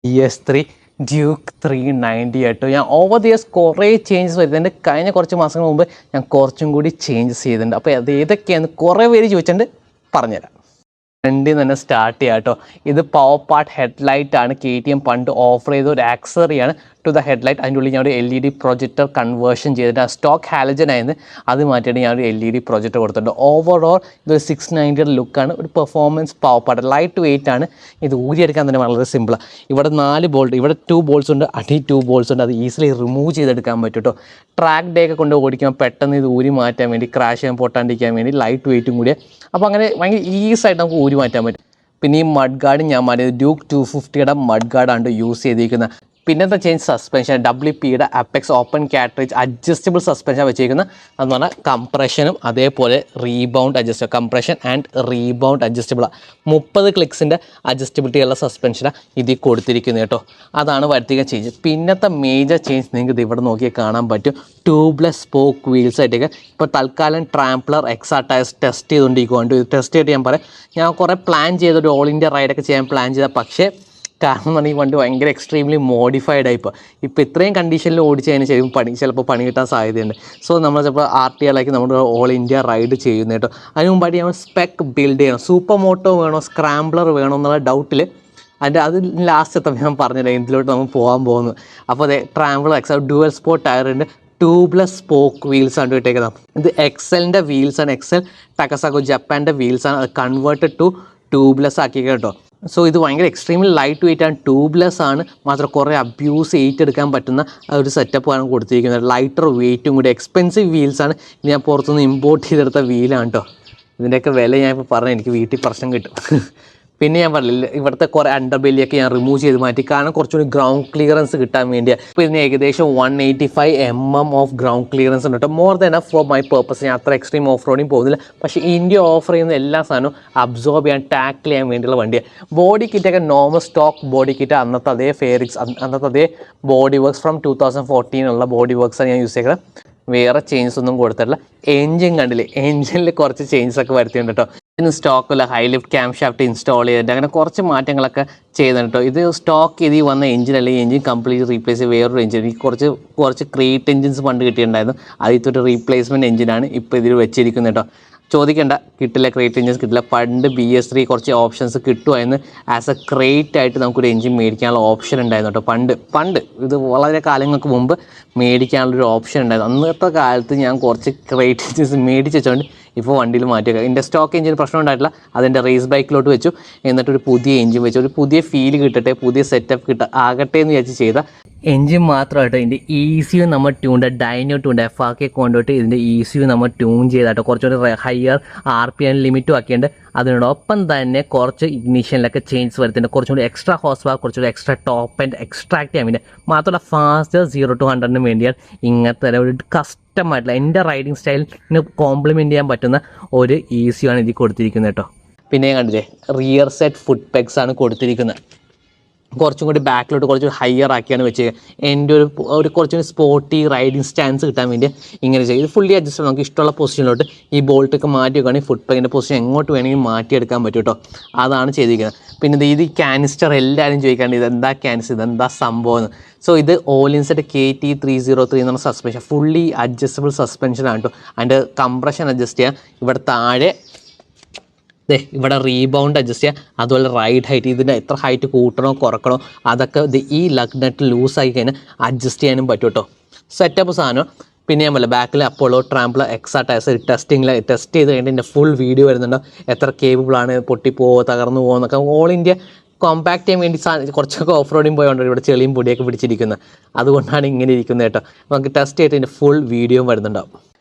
ES3 Duke 390 ആട്ടോ. ഞാൻ over the years കുറേ ചേഞ്ചസ് വരുന്നുണ്ട്. കഴിഞ്ഞ കുറച്ച് മാസങ്ങൾ മുമ്പ് ഞാൻ കുറച്ചും കൂടി ചേഞ്ചസ് ചെയ്തിട്ടുണ്ട്. അപ്പോൾ അത് ഏതൊക്കെയാണെന്ന് കുറേ പേര് ചോദിച്ചിട്ടുണ്ട്, പറഞ്ഞുതരാം. ഫ്രണ്ടിൽ നിന്ന് തന്നെ സ്റ്റാർട്ട് ചെയ്യാം കേട്ടോ. ഇത് പവർ പാർട്ട് ഹെഡ്ലൈറ്റ് ആണ്. KTM പണ്ട് ഓഫർ ചെയ്ത ഒരു ആക്സറിയാണ് ടു ദ ഹെഡ്ലൈറ്റ്. അതിൻ്റെ ഉള്ളിൽ ഞാൻ ഒരു LED പ്രൊജക്ടർ കൺവേർഷൻ ചെയ്തിട്ട് സ്റ്റോക്ക് ഹാലജൻ ആയിരുന്നു, അത് മാറ്റിയിട്ട് ഞാൻ ഒരു LED പ്രൊജക്ടർ കൊടുത്തിട്ടുണ്ട്. ഓവറോൾ ഇതൊരു 690 ലുക്കാണ്. ഒരു performance power part, light weight ആണ്. ഇത് ഊരിയെടുക്കാൻ തന്നെ വളരെ സിമ്പിളാണ്. ഇവിടെ 4 ബോൾട്ട്, ഇവിടെ 2 ബോൾട്ട്സ് ഉണ്ട്, അടി 2 ബോൾട്ട്സ് ഉണ്ട്. അത് ഈസിലി റിമൂവ് ചെയ്തെടുക്കാൻ പറ്റും കേട്ടോ. ട്രാക്ക് ഡേ ഒക്കെ കൊണ്ട് ഓടിക്കാൻ പെട്ടെന്ന് ഇത് ഊരി മാറ്റാൻ വേണ്ടി, ക്രാഷ് ചെയ്യാൻ പൊട്ടാണ്ടിരിക്കാൻ വേണ്ടി ലൈറ്റ് വെയിറ്റും കൂടിയ. അപ്പോൾ അങ്ങനെ ഭയങ്കര ഈസിയായിട്ട് നമുക്ക് ഊരി മാറ്റാൻ പറ്റും. പിന്നെ ഈ മഡ് ഗാർഡ് ഞാൻ മാറ്റിയത് ഡ്യൂക്ക് 250യുടെ മഡ് ഗാർഡാണ് യൂസ് ചെയ്തിരിക്കുന്നത്. പിന്നത്തെ ചേഞ്ച് സസ്പെൻഷൻ, WPയുടെ apex open cartridge adjustable suspension വെച്ചിരിക്കുന്നത്. അതെന്ന് പറഞ്ഞാൽ കംപ്രഷനും അതേപോലെ rebound adjustable, compression and rebound അഡ്ജസ്റ്റബിളാണ്. 30 ക്ലിക്സിൻ്റെ അഡ്ജസ്റ്റബിലിറ്റി ഉള്ള സസ്പെൻഷനാണ് ഇതിൽ കൊടുത്തിരിക്കുന്നത് കേട്ടോ. അതാണ് വരുത്തിയ ചേഞ്ച്. പിന്നത്തെ മേജർ ചേഞ്ച് നിങ്ങൾക്ക് ഇത് ഇവിടെ നോക്കിയാൽ കാണാൻ പറ്റും. ട്യൂബ്ലെസ് സ്പോക്ക് വീൽസ് ആയിട്ടൊക്കെ ഇപ്പോൾ തൽക്കാലം ട്രാംപ്ലർ എക്സാ ടയർസ് ടെസ്റ്റ് ചെയ്തുകൊണ്ടിരിക്കുകയാണ്. ഇത് ടെസ്റ്റ് ചെയ്തിട്ട് ഞാൻ പറയാം, ഞാൻ കുറേ പ്ലാൻ ചെയ്തൊരു ഓൾ ഇന്ത്യ റൈഡൊക്കെ ചെയ്യാൻ പ്ലാൻ ചെയ്ത, പക്ഷേ കാരണം എന്ന് പറഞ്ഞാൽ ഈ വണ്ടി ഭയങ്കര എക്സ്ട്രീംലി മോഡിഫൈഡ് ആയിപ്പോൾ. ഇപ്പോൾ ഇത്രയും കണ്ടീഷനിൽ ഓടിച്ചതിന് ശരിക്കും ചിലപ്പോൾ പണി കിട്ടാൻ സാധ്യതയുണ്ട്. സോ നമ്മൾ ചിലപ്പോൾ RTRലേക്ക് നമ്മൾ ഓൾ ഇന്ത്യ റൈഡ് ചെയ്യുന്നത് കേട്ടോ. അതിന് മുമ്പായിട്ട് നമ്മൾ സ്പെക്ക് ബിൽഡ് ചെയ്യണം. സൂപ്പർ മോട്ടോ വേണോ സ്ക്രാംബ്ലർ വേണോ എന്നുള്ള ഡൗട്ടിൽ അത് ലാസ്റ്റ് എത്തപ്പോൾ ഞാൻ പറഞ്ഞില്ല ഇതിലോട്ട് നമ്മൾ പോകാൻ പോകുന്നു. അപ്പോൾ അതെ, ട്രാംബ്ലർ എക്സൽ ഡ്യുവൽ സ്പോർട്ട് ടയറുണ്ട്, ട്യൂബ്ലെസ് സ്പോക്ക് വീൽസ് ആണ് ഇട്ടേക്കുന്നത്. ഇത് എക്സലിൻ്റെ വീൽസാണ്. എക്സൽ ടക്കസാക്കോ ജപ്പാൻ്റെ വീൽസാണ്. അത് കൺവേർട്ടഡ് ടു ട്യൂബ്ലെസ് ആക്കി കേട്ടോ. സോ ഇത് ഭയങ്കര എക്സ്ട്രീംലി ലൈറ്റ് വെയിറ്റ് ആണ്, ട്യൂബ്ലെസ് ആണ്. മാത്രം കുറേ അബ്യൂസ് ഏറ്റെടുക്കാൻ പറ്റുന്ന ഒരു സെറ്റപ്പാണ് കൊടുത്തിരിക്കുന്നത്. ലൈറ്റർ വെയിറ്റും കൂടി. എക്സ്പെൻസീവ് വീൽസാണ്. ഇത് ഞാൻ പുറത്തുനിന്ന് ഇമ്പോർട്ട് ചെയ്തെടുത്ത വീലാണ് കേട്ടോ. ഇതിൻ്റെയൊക്കെ വില ഞാൻ ഇപ്പോൾ പറഞ്ഞാൽ എനിക്ക് വീട്ടിൽ പ്രശ്നം കിട്ടും. പിന്നെ ഞാൻ പറഞ്ഞില്ല, ഇവിടുത്തെ കുറേ അണ്ടർബെല്ലിയൊക്കെ ഞാൻ റിമൂവ് ചെയ്ത് മാറ്റി, കാരണം കുറച്ചുകൂടി ഗ്രൗണ്ട് ക്ലിയറൻസ് കിട്ടാൻ വേണ്ടിയാണ്. ഇപ്പോൾ ഇതിന് ഏകദേശം 185 mm ഓഫ് ഗ്രൗണ്ട് ക്ലിയറൻസ് ഉണ്ട് കേട്ടോ. More than for my purpose. ഞാൻ അത്ര എക്സ്ട്രീം ഓഫ് റോഡിങ് പോകുന്നില്ല, പക്ഷേ ഇന്ത്യ ഓഫർ ചെയ്യുന്ന എല്ലാ സാധനവും അബ്സോർബ് ചെയ്യാൻ, ടാക്കിൾ ചെയ്യാൻ വേണ്ടിയുള്ള വണ്ടിയാണ്. ബോഡി കിറ്റൊക്കെ നോർമൽ സ്റ്റോക്ക് ബോഡി കിറ്റ്, അന്നത്തെ അതേ ഫെയറിക്സ്, അന്നത്തെ അതേ ബോഡി വർക്ക്സ് ഫ്രം 2014 ഉള്ള ബോഡി വർക്ക്സാണ് ഞാൻ യൂസ് ചെയ്യുന്നത്. വേറെ ചേഞ്ചസ് ഒന്നും കൊടുത്തിട്ടില്ല. എൻജിൻ കണ്ടില്ലേ, എൻജിനിൽ കുറച്ച് ചേഞ്ചസ് ഒക്കെ വരുത്തിയിട്ടുണ്ട് കേട്ടോ. ഇതിന് സ്റ്റോക്കില്ല high lift cam shaft install ചെയ്തിട്ട് അങ്ങനെ കുറച്ച് മാറ്റങ്ങളൊക്കെ ചെയ്യുന്നുണ്ട് കേട്ടോ. ഇത് സ്റ്റോക്ക് ചെയ്ത് വന്ന എഞ്ചിൻ അല്ലെങ്കിൽ എഞ്ചിൻ കംപ്ലീറ്റ് റീപ്ലേസ് ചെയ്ത് വേറൊരു എഞ്ചിൻ. ഈ കുറച്ച് ക്രിയേറ്റ് എഞ്ചിൻസ് പണ്ട് കിട്ടിയിട്ടുണ്ടായിരുന്നു. അതിലത്തെ ഒരു റീപ്ലേസ്മെൻറ്റ് എഞ്ചിനാണ് ഇപ്പോൾ ഇതിൽ വെച്ചിരിക്കുന്നത് കേട്ടോ. ചോദിക്കേണ്ട, കിട്ടില്ല, ക്രേറ്റ് എഞ്ചിൻസ് കിട്ടില്ല. പണ്ട് BS3 കുറച്ച് ഓപ്ഷൻസ് കിട്ടുമായിരുന്നു. ആസ് എ ക്രേറ്റ് ആയിട്ട് നമുക്കൊരു എഞ്ചിൻ മേടിക്കാനുള്ള ഓപ്ഷൻ ഉണ്ടായിരുന്നു കേട്ടോ. പണ്ട് ഇത് വളരെ കാലങ്ങൾക്ക് മുമ്പ് മേടിക്കാനുള്ളൊരു ഓപ്ഷൻ ഉണ്ടായിരുന്നു. അന്നത്തെ കാലത്ത് ഞാൻ കുറച്ച് ക്രേറ്റ് എഞ്ചിൻസ് മേടിച്ച് വെച്ചുകൊണ്ട് ഇപ്പോൾ വണ്ടിയിൽ മാറ്റിയൊക്കെ എൻ്റെ സ്റ്റോക്ക് എഞ്ചിന് പ്രശ്നം ഉണ്ടായിട്ടില്ല. അതെൻ്റെ റേസ് ബൈക്കിലോട്ട് വെച്ചു. എന്നിട്ടൊരു പുതിയ എഞ്ചിൻ വെച്ചു. ഒരു പുതിയ ഫീൽ കിട്ടട്ടെ, പുതിയ സെറ്റപ്പ് ആകട്ടെ എന്ന് വിചാരിച്ച് ചെയ്ത എഞ്ചിൻ മാത്രമായിട്ട് ഇതിൻ്റെ ECU നമ്മൾ ട്യൂൺ, ഡൈനോ ട്യൂൺ FRK കൊണ്ടുപോയിട്ട് ഇതിൻ്റെ ECU നമ്മൾ ട്യൂൺ ചെയ്താട്ടോ. കുറച്ചുകൂടി ഹയർ RPM ലിമിറ്റും ആക്കിയുണ്ട്. അതിനോടൊപ്പം തന്നെ കുറച്ച് ഇഗ്നിഷനിലൊക്കെ ചേഞ്ച് വരുത്തുന്നുണ്ട്. കുറച്ചുകൂടി എക്സ്ട്രാ ഹോഴ്സ് പവർ, കുറച്ചുകൂടി എക്സ്ട്രാ ടോപ്പ് ആൻഡ് എക്സ്ട്രാക്ട് ചെയ്യാൻ വേണ്ടി, മാത്രമല്ല ഫാസ്റ്റ് 0 to 100 വേണ്ടിയാണ് ഇങ്ങനത്തെ ഒരു കസ്റ്റമായിട്ടുള്ള എൻ്റെ റൈഡിങ് സ്റ്റൈലിന് കോംപ്ലിമെൻറ്റ് ചെയ്യാൻ പറ്റുന്ന ഒരു ECU ആണ് ഇതിൽ കൊടുത്തിരിക്കുന്നത് കേട്ടോ. പിന്നെ കണ്ടില്ലേ, റിയർ സെറ്റ് ഫുഡ് പെഗ്സ് ആണ് കൊടുത്തിരിക്കുന്നത്. കുറച്ചും കൂടി ബാക്കിലോട്ട് കുറച്ച് ഹയർ ആക്കിയാണ് വെച്ചത്. എൻ്റെ ഒരു കുറച്ചുകൂടി സ്പോർട്ടി റൈഡിങ് സ്റ്റാൻസ് കിട്ടാൻ വേണ്ടി ഇങ്ങനെ ചെയ്യും. ഇത് ഫുള്ളി അഡ്ജസ്റ്റ് നമുക്ക് ഇഷ്ടമുള്ള പൊസിഷനിലോട്ട് ഈ ബോൾട്ടൊക്കെ മാറ്റി വെക്കുകയാണെങ്കിൽ ഫുഡ് പെഗിൻ്റെ പൊസിഷൻ എങ്ങോട്ട് വേണമെങ്കിൽ മാറ്റിയെടുക്കാൻ പറ്റും കേട്ടോ. അതാണ് ചെയ്തിരിക്കുന്നത്. പിന്നെ ഇത് ക്യാനിസ്റ്റർ എല്ലാവരും ചോദിക്കാണ്ട് ഇതെന്താ ക്യാനിസ്റ്റർ, ഇതെന്താ സംഭവം എന്ന്. സോ ഇത് ഓലിൻസെറ്റ് KT303 എന്ന് പറഞ്ഞ സസ്പെൻഷൻ, ഫുള്ളി അഡ്ജസ്റ്റബിൾ സസ്പെൻഷനാണ് കേട്ടോ. അതിൻ്റെ കംപ്രഷൻ അഡ്ജസ്റ്റ് ചെയ്യാം. ഇവിടെ താഴെ ഇവിടെ റീബൗണ്ട് അഡ്ജസ്റ്റ് ചെയ്യുക. അതുപോലെ റൈഡ് ഹൈറ്റ്, ഇതിൻ്റെ എത്ര ഹൈറ്റ് കൂട്ടണോ കുറക്കണോ അതൊക്കെ ഈ ലഗ് നട്ട് ലൂസാക്കി കഴിഞ്ഞാൽ അഡ്ജസ്റ്റ് ചെയ്യാനും പറ്റും കേട്ടോ. സെറ്റപ്പ് സാധനം. പിന്നെ ഞാൻ പറയാം, ബാക്കിൽ അപ്പോളോ ട്രാംപ്ലർ എക്സാ ടയർസ് ടെസ്റ്റ് ചെയ്ത് കഴിഞ്ഞിട്ട് എൻ്റെ ഫുൾ വീഡിയോ വരുന്നുണ്ടോ, എത്ര കേബിളാണ്, പൊട്ടിപ്പോവോ തകർന്നു പോകുമോ എന്നൊക്കെ. ഓൾ ഇന്ത്യ കോമ്പാക്ട് ചെയ്യാൻ വേണ്ടി കുറച്ചൊക്കെ ഓഫ് റോഡിങ് പോയോണ്ട് ഇവിടെ ചെളിയും പൊടിയൊക്കെ പിടിച്ചിരിക്കുന്നത്. അതുകൊണ്ടാണ് ഇങ്ങനെ ഇരിക്കുന്നത് കേട്ടോ. നമുക്ക് ടെസ്റ്റ് ചെയ്തിട്ട് എൻ്റെ ഫുൾ വീഡിയോയും വരുന്നുണ്ടാവും.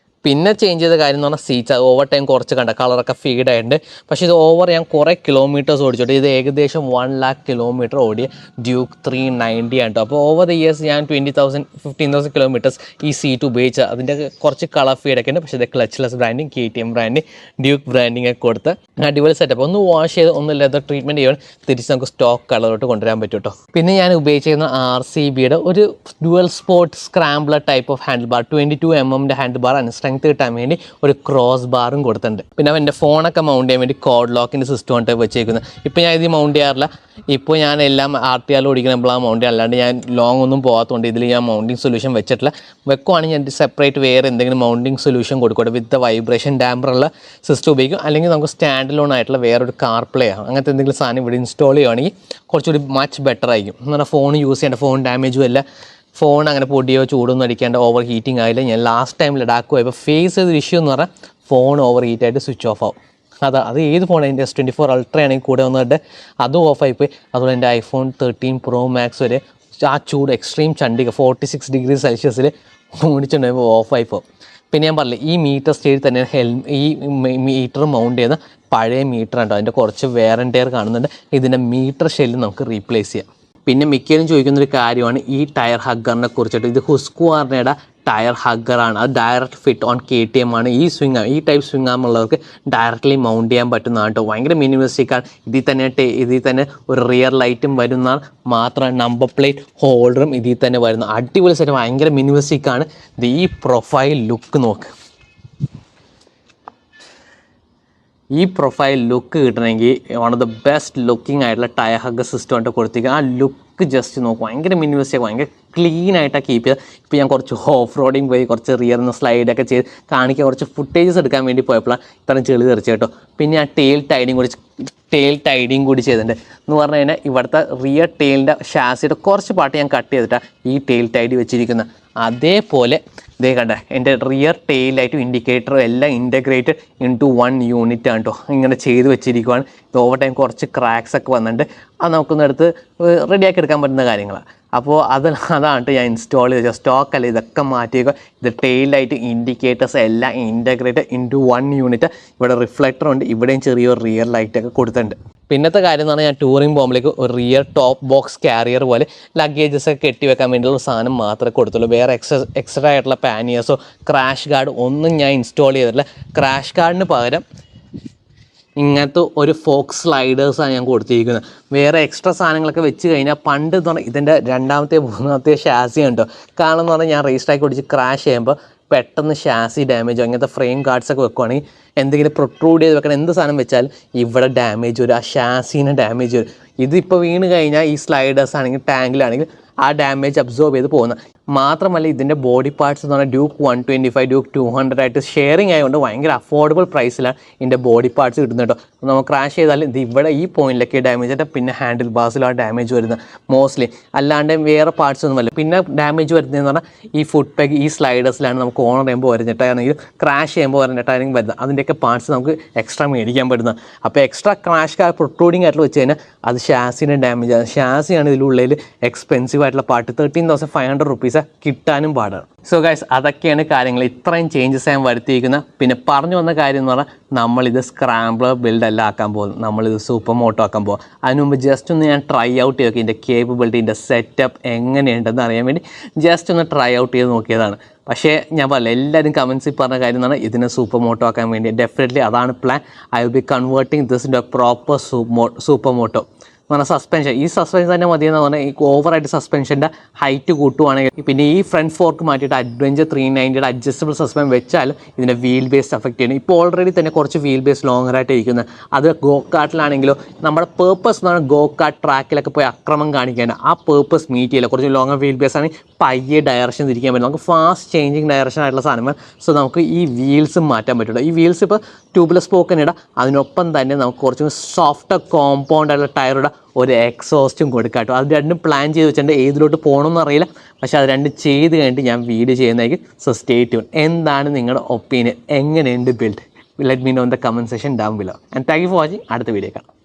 പിന്നെ ചേഞ്ച് ചെയ്ത കാര്യം എന്ന് പറഞ്ഞാൽ സീറ്റ്സ് ഓവർ ടൈം കുറച്ച് കണ്ട കളറൊക്കെ ഫീഡ് ആയിട്ടുണ്ട്. പക്ഷേ ഇത് ഞാൻ കുറേ കിലോമീറ്റേഴ്സ് ഓടിച്ചോട്ടെ. ഇത് ഏകദേശം 1 lakh കിലോമീറ്റർ ഓടിയ ഡ്യൂക്ക് 390 ആണ് കേട്ടോ. അപ്പോൾ ഓവർ ദ ഇയേഴ്സ് ഞാൻ 15,000 കിലോമീറ്റേഴ്സ് ഈ സീറ്റ് ഉപയോഗിച്ച അതിൻ്റെ കുറച്ച് കളർ ഫീഡൊക്കെ ഉണ്ട്. പക്ഷേ ഇത് clutchless branding, KTM branding, Duke branding ഒക്കെ കൊടുത്ത് അടിപൊളി സെറ്റപ്പ്. ഒന്ന് വാഷ് ചെയ്ത് ഒന്ന് ലെതർ ട്രീറ്റ്മെൻറ്റ് ചെയ്യാൻ തിരിച്ച് നമുക്ക് സ്റ്റോക്ക് കളറോട്ട് കൊണ്ടുവരാൻ പറ്റും കേട്ടോ. പിന്നെ ഞാൻ ഉപയോഗിച്ചിരുന്ന RCBയുടെ ഒരു dual sport scrambler type of handle bar, 22 mm handle bar, അൺസ്ട്രൈ സ്ട്രെങ്ത് കിട്ടാൻ വേണ്ടി ഒരു ക്രോസ് ബാറും കൊടുത്തിട്ടുണ്ട്. പിന്നെ എൻ്റെ ഫോണൊക്കെ മൗണ്ട് ചെയ്യാൻ വേണ്ടി കോഡ് ലോക്കിൻ്റെ സിസ്റ്റം ആയിട്ട് വെച്ചേക്കുന്നത്. ഇപ്പോൾ ഞാൻ ഇത് മൗണ്ട് ചെയ്യാറില്ല. ഇപ്പോൾ ഞാൻ എല്ലാം RTR ഓടിക്കുമ്പോഴാണ് മൗണ്ട് ചെയ്യുക. അല്ലാണ്ട് ഞാൻ ലോങ് ഒന്നും പോകാത്തതുകൊണ്ട് ഇതിൽ ഞാൻ മൗണ്ടിങ് സൊല്യൂഷൻ വെച്ചിട്ടില്ല. വെക്കുവാണെങ്കിൽ ഞാൻ സെപ്പറേറ്റ് വേറെ എന്തെങ്കിലും മൗണ്ടിങ് സൊല്യൂഷൻ കൊടുക്കട്ടെ വിത്ത് വൈബ്രേഷൻ ഡാമ്പറുള്ള സിസ്റ്റം ഉപയോഗിക്കും. അല്ലെങ്കിൽ നമുക്ക് സ്റ്റാൻഡ് ലോൺ ആയിട്ടുള്ള വേറൊരു CarPlay അങ്ങനത്തെ എന്തെങ്കിലും സാധനം ഇവിടെ ഇൻസ്റ്റാൾ ചെയ്യുകയാണെങ്കിൽ കുറച്ചുകൂടി മച്ച് ബെറ്റർ ആയിരിക്കും. എന്ന് പറഞ്ഞാൽ ഫോൺ യൂസ് ചെയ്യേണ്ട, ഫോൺ ഡാമേജും അല്ല, ഫോൺ അങ്ങനെ പൊടിയോ ചൂടൊന്നും അടിക്കേണ്ട, ഓവർ ഹീറ്റിംഗ് ആയില്ല. ഞാൻ ലാസ്റ്റ് ടൈം ലഡാക്ക് പോയപ്പോൾ ഫേസ് ചെയ്തൊരു ഇഷ്യൂ എന്ന് പറഞ്ഞാൽ ഫോൺ ഓവർ ഹീറ്റായിട്ട് സ്വിച്ച് ഓഫ് ആവും. അത് ഏത് ഫോൺ, എൻ്റെ S24 Ultra ആണെങ്കിൽ കൂടെ വന്നിട്ട് അതും ഓഫായിപ്പോയി. അതുപോലെ എൻ്റെ iPhone 13 Pro Max വരെ ആ ചൂട് എക്സ്ട്രീം ചണ്ടിക 46 ഡിഗ്രി സെൽഷ്യസിൽ ഓടിച്ചുണ്ടായപ്പോൾ ഓഫായിപ്പോവും. പിന്നെ ഞാൻ പറഞ്ഞില്ല, ഈ മീറ്റർ സ്റ്റേജിൽ തന്നെ ഈ മീറ്റർ മൗണ്ട് ചെയ്യുന്ന പഴയ മീറ്റർ ഉണ്ടോ, അതിൻ്റെ കുറച്ച് വെയർ ആൻഡ് ടയർ കാണുന്നുണ്ട്. ഇതിൻ്റെ മീറ്റർ ഷെല്ല് നമുക്ക് റീപ്ലേസ് ചെയ്യാം. പിന്നെ മിക്കവരും ചോദിക്കുന്നൊരു കാര്യമാണ് ഈ ടയർ ഹഗ്ഗറിനെ കുറിച്ചിട്ട്. ഇത് ഹുസ്ക്വാർണയുടെ ടയർ ഹഗ്ഗറാണ്. അത് ഡയറക്റ്റ് ഫിറ്റ് ഓൺ KTM ആണ്. ഈ ടൈപ്പ് സ്വിങ് ആം ഉള്ളവർക്ക് ഡയറക്റ്റ്ലി മൗണ്ട് ചെയ്യാൻ പറ്റുന്നതാണ് കേട്ടോ. ഭയങ്കര മിനിമലിസ്റ്റിക്കാണ്. ഇതിൽ തന്നെ ഒരു റിയർ ലൈറ്റും വരുന്നതാണ്. മാത്രമല്ല നമ്പർ പ്ലേറ്റ് ഹോൾഡറും ഇതിൽ തന്നെ വരുന്നു. അടിപൊളി സെറ്റ്, ഭയങ്കര മിനിമലിസ്റ്റിക്കാണ്. ഇത് ഈ പ്രൊഫൈൽ ലുക്ക് നോക്ക്. ഈ പ്രൊഫൈൽ ലുക്ക് കിട്ടണമെങ്കിൽ one of the best looking ആയിട്ടുള്ള ടയർ ഹഗ്ഗർ സിസ്റ്റം ആയിട്ട് കൊടുത്തിരിക്കുക. ആ ലുക്ക് ജസ്റ്റ് നോക്കും, ഭയങ്കര മിനിമലിസ്റ്റിക്, ഭയങ്കര ക്ലീൻ ആയിട്ടാണ് കീപ്പ് ചെയ്യുക. ഇപ്പോൾ ഞാൻ കുറച്ച് ഓഫ് റോഡിങ് പോയി കുറച്ച് റിയറിന്ന് സ്ലൈഡൊക്കെ ചെയ്ത് കാണിക്കാൻ കുറച്ച് ഫുട്ടേജസ് എടുക്കാൻ വേണ്ടി പോയപ്പോഴാണ് ഇത്രയും ചെളി തെറിച്ച് കേട്ടോ. പിന്നെ ആ ടെയിൽ ടൈഡിങ് കൂടി ചെയ്തിട്ടുണ്ട്. എന്ന് പറഞ്ഞു കഴിഞ്ഞാൽ ഇവിടുത്തെ റിയർ ടെയിലിൻ്റെ ഷാസിയുടെ കുറച്ച് പാട്ട് ഞാൻ കട്ട് ചെയ്തിട്ടാണ് ഈ ടെയിൽ ടൈഡി വെച്ചിരിക്കുന്നത്. അതേപോലെ ഇതേ കണ്ട എൻ്റെ റിയർ ടെയിലായിട്ടും ഇൻഡിക്കേറ്ററും എല്ലാം ഇൻ്റഗ്രേറ്റഡ് ഇൻടു 1 യൂണിറ്റ് ആണ് കേട്ടോ. ഇങ്ങനെ ചെയ്ത് വെച്ചിരിക്കുവാണ്. ഇത് ഓവർ ടൈം കുറച്ച് ക്രാക്സ് ഒക്കെ വന്നിട്ടുണ്ട്. അത് നമുക്കൊന്ന് എടുത്ത് റെഡിയാക്കി എടുക്കാൻ പറ്റുന്ന കാര്യങ്ങളാണ്. അപ്പോൾ അതാണ് ഞാൻ ഇൻസ്റ്റാൾ ചെയ്തത്. സ്റ്റോക്കല്ല, ഇതൊക്കെ മാറ്റിയേക്കുക. ഇത് ടെയിലായിട്ട് ഇൻഡിക്കേറ്റേഴ്സ് എല്ലാം ഇൻ്റഗ്രേറ്റഡ് ഇൻടു 1 യൂണിറ്റ്. ഇവിടെ റിഫ്ലക്ടറുണ്ട്, ഇവിടെയും ചെറിയൊരു റിയർ ലൈറ്റൊക്കെ കൊടുത്തിട്ടുണ്ട്. പിന്നത്തെ കാര്യം എന്ന് പറഞ്ഞാൽ ഞാൻ ടൂറിംഗ് പോകുമ്പോഴേക്ക് ഒരു റിയർ ടോപ്പ് ബോക്സ് ക്യാരിയർ പോലെ ലഗേജസ് ഒക്കെ കെട്ടി വെക്കാൻ വേണ്ടിയുള്ള സാധനം മാത്രമേ കൊടുത്തുള്ളൂ. വേറെ എക്സ്ട്രാ ആയിട്ടുള്ള പാനിയേഴ്സോ ക്രാഷ് ഗാർഡ് ഒന്നും ഞാൻ ഇൻസ്റ്റാൾ ചെയ്തിട്ടില്ല. ക്രാഷ് ഗാർഡിന് പകരം ഇങ്ങനത്തെ ഒരു ഫോക്സ് സ്ലൈഡേഴ്സാണ് ഞാൻ കൊടുത്തിരിക്കുന്നത്. വേറെ എക്സ്ട്രാ സാധനങ്ങളൊക്കെ വെച്ച് കഴിഞ്ഞാൽ പണ്ട് എന്ന് പറഞ്ഞാൽ ഇതിൻ്റെ 2ാമത്തെ 3ാമത്തെ ഷാസി ഉണ്ടോ. കാരണം എന്ന് പറഞ്ഞാൽ ഞാൻ റേസ്റ്റാക്കി ഓടിച്ച് ക്രാഷ് ചെയ്യുമ്പോൾ പെട്ടെന്ന് ഷാസി ഡാമേജോ അങ്ങനത്തെ ഫ്രെയിം ഗാർഡ്സൊക്കെ വെക്കുവാണെങ്കിൽ എന്തെങ്കിലും പ്രൊട്രൂഡ് ചെയ്ത് വെക്കണം, എന്ത് സാധനം വെച്ചാൽ ഇവിടെ ഡാമേജ് വരും, ആ ഷാസീന് ഡാമേജ് വരും. ഇതിപ്പോൾ വീണ് കഴിഞ്ഞാൽ ഈ സ്ലൈഡേഴ്സ് ആണെങ്കിൽ ടാങ്കിലാണെങ്കിൽ ആ ഡാമേജ് അബ്സോർബ് ചെയ്ത് പോകുന്ന. മാത്രമല്ല ഇതിൻ്റെ ബോഡി പാർട്സ് എന്ന് പറഞ്ഞാൽ ഡ്യൂക്ക് 125 ഡ്യൂക്ക് 200 ആയിട്ട് ഷെയറിങ് ആയതുകൊണ്ട് ഭയങ്കര അഫോർഡബിൾ പ്രൈസിലാണ് ഇതിൻ്റെ ബോഡി പാർട്സ് കിട്ടുന്നത് കേട്ടോ. നമുക്ക് ക്രാഷ് ചെയ്താൽ ഇത് ഇവിടെ ഈ പോയിന്റിലൊക്കെ ഡാമേജ് ആയിട്ട് പിന്നെ ഹാൻഡിൽ ബാസിലും ആ ഡാമേജ് വരുന്നത് മോസ്റ്റ്ലി. അല്ലാണ്ട് വേറെ പാർട്സ് ഒന്നുമല്ല. പിന്നെ ഡാമേജ് വരുന്നതെന്ന് പറഞ്ഞാൽ ഈ ഫുഡ് പാക്ക് ഈ സ്ലൈഡേഴ്സിലാണ് നമുക്ക് ഓണർ ചെയ്യുമ്പോൾ വരുന്നിട്ടാണെങ്കിൽ ക്രാഷ് ചെയ്യുമ്പോൾ വരുന്നിട്ടാണെങ്കിൽ വരുന്നത്. അതിൻ്റെയൊക്കെ പാർട്സ് നമുക്ക് എക്സ്ട്രാ മേടിക്കാൻ പറ്റുന്നത്. അപ്പോൾ എക്സ്ട്രാ ക്രാഷ് പ്രൊട്രൂഡിങ് ആയിട്ട് വെച്ച് കഴിഞ്ഞാൽ അത് ഷാസിൻ്റെ ഡാമേജ് ആണ്. ഷാസിയാണ് ഇതിലുള്ളിൽ എക്സ്പെൻസീവ് ആയിട്ടുള്ള പാർട്ട്. 13,500 rupees കിട്ടാനും പാടാണ്. സോ ഗൈസ്, അതൊക്കെയാണ് കാര്യങ്ങൾ. ഇത്രയും ചേഞ്ചസ് ഞാൻ വരുത്തിയിരിക്കുന്നത്. പിന്നെ പറഞ്ഞു വന്ന കാര്യം എന്ന് പറഞ്ഞാൽ നമ്മളിത് സ്ക്രാംബ്ലർ ബിൽഡല്ല ആക്കാൻ പോകുന്നു, നമ്മളിത് സൂപ്പർ മോട്ടോ ആക്കാൻ പോകും. അതിന് മുമ്പ് ജസ്റ്റ് ഒന്ന് ഞാൻ ട്രൈ ഔട്ട് ചെയ്ത് നോക്കി ഇതിൻ്റെ കേപ്പബിലിറ്റി, ഇതിൻ്റെ സെറ്റപ്പ് എങ്ങനെയുണ്ടെന്ന് അറിയാൻ വേണ്ടി ജസ്റ്റ് ഒന്ന് ട്രൈ ഔട്ട് ചെയ്ത് നോക്കിയതാണ്. പക്ഷേ ഞാൻ പറഞ്ഞില്ല, എല്ലാവരും കമൻസിൽ പറഞ്ഞ കാര്യം എന്ന് പറഞ്ഞാൽ ഇതിനെ സൂപ്പർ മോട്ടോ ആക്കാൻ വേണ്ടി ഡെഫിനറ്റ്ലി അതാണ് plan. I will be converting this in a proper supermoto. എന്ന് പറഞ്ഞാൽ സസ്പെൻഷൻ, ഈ സസ്പെൻഷൻ തന്നെ മതിയെന്ന് പറഞ്ഞാൽ ഈ ഓവറായിട്ട് സസ്പെൻഷൻ്റെ ഹൈറ്റ് കൂട്ടുവാണെങ്കിൽ പിന്നെ ഈ ഫ്രണ്ട് ഫോർക്ക് മാറ്റിയിട്ട് അഡ്വഞ്ചർ 390 അഡ്ജസ്റ്റബിൾ സസ്പെൻഷൻ വെച്ചാലും ഇതിൻ്റെ വീൽ ബേസ് എഫക്റ്റ് ചെയ്യണം. ഇപ്പോൾ ഓൾറെഡി തന്നെ കുറച്ച് വീൽ ബേസ് ലോങ്ങറായിട്ട് ഇരിക്കുന്നത്. അത് ഗോ കാർട്ടിലാണെങ്കിലോ നമ്മുടെ പേർപ്പസ് എന്ന് പറഞ്ഞാൽ ഗോ കാർട്ട് ട്രാക്കിലൊക്കെ പോയി അക്രമം കാണിക്കേണ്ട ആ പേർപ്പസ് മീറ്റ് ചെയ്യില്ല. കുറച്ച് ലോങ്ങർ വീൽ ബേസ് ആണെങ്കിൽ പയ്യെ ഡയറക്ഷൻ തിരിക്കാൻ പറ്റും. നമുക്ക് ഫാസ്റ്റ് ചേഞ്ചിങ് ഡയറക്ഷൻ ആയിട്ടുള്ള സാധനങ്ങൾ. സോ നമുക്ക് ഈ വീൽസും മാറ്റാൻ പറ്റുള്ളൂ. ഈ വീൽസ് ഇപ്പോൾ ട്യൂബ്ലെസ് സ്പോക്കൻ ഇടാം. അതിനൊപ്പം തന്നെ നമുക്ക് കുറച്ചും സോഫ്റ്റ് കോമ്പൗണ്ട് ആയിട്ടുള്ള ടയറുടെ ഒരു എക്സോസ്റ്റും കൊടുക്കാം കേട്ടോ. അത് രണ്ടും പ്ലാൻ ചെയ്ത് വെച്ചിട്ടുണ്ട്. ഏതിലോട്ട് പോകണമെന്ന് അറിയില്ല, പക്ഷേ അത് രണ്ടും ചെയ്ത് കഴിഞ്ഞിട്ട് ഞാൻ വീഡിയോ ചെയ്യുന്നതായിരിക്കും. So stay tune. എന്താണ് നിങ്ങളുടെ ഒപ്പീനിയൻ, എങ്ങനെയുണ്ട് build? Let me know in the comment section down below. And thank you for watching. അടുത്ത വീഡിയോ കാണാം.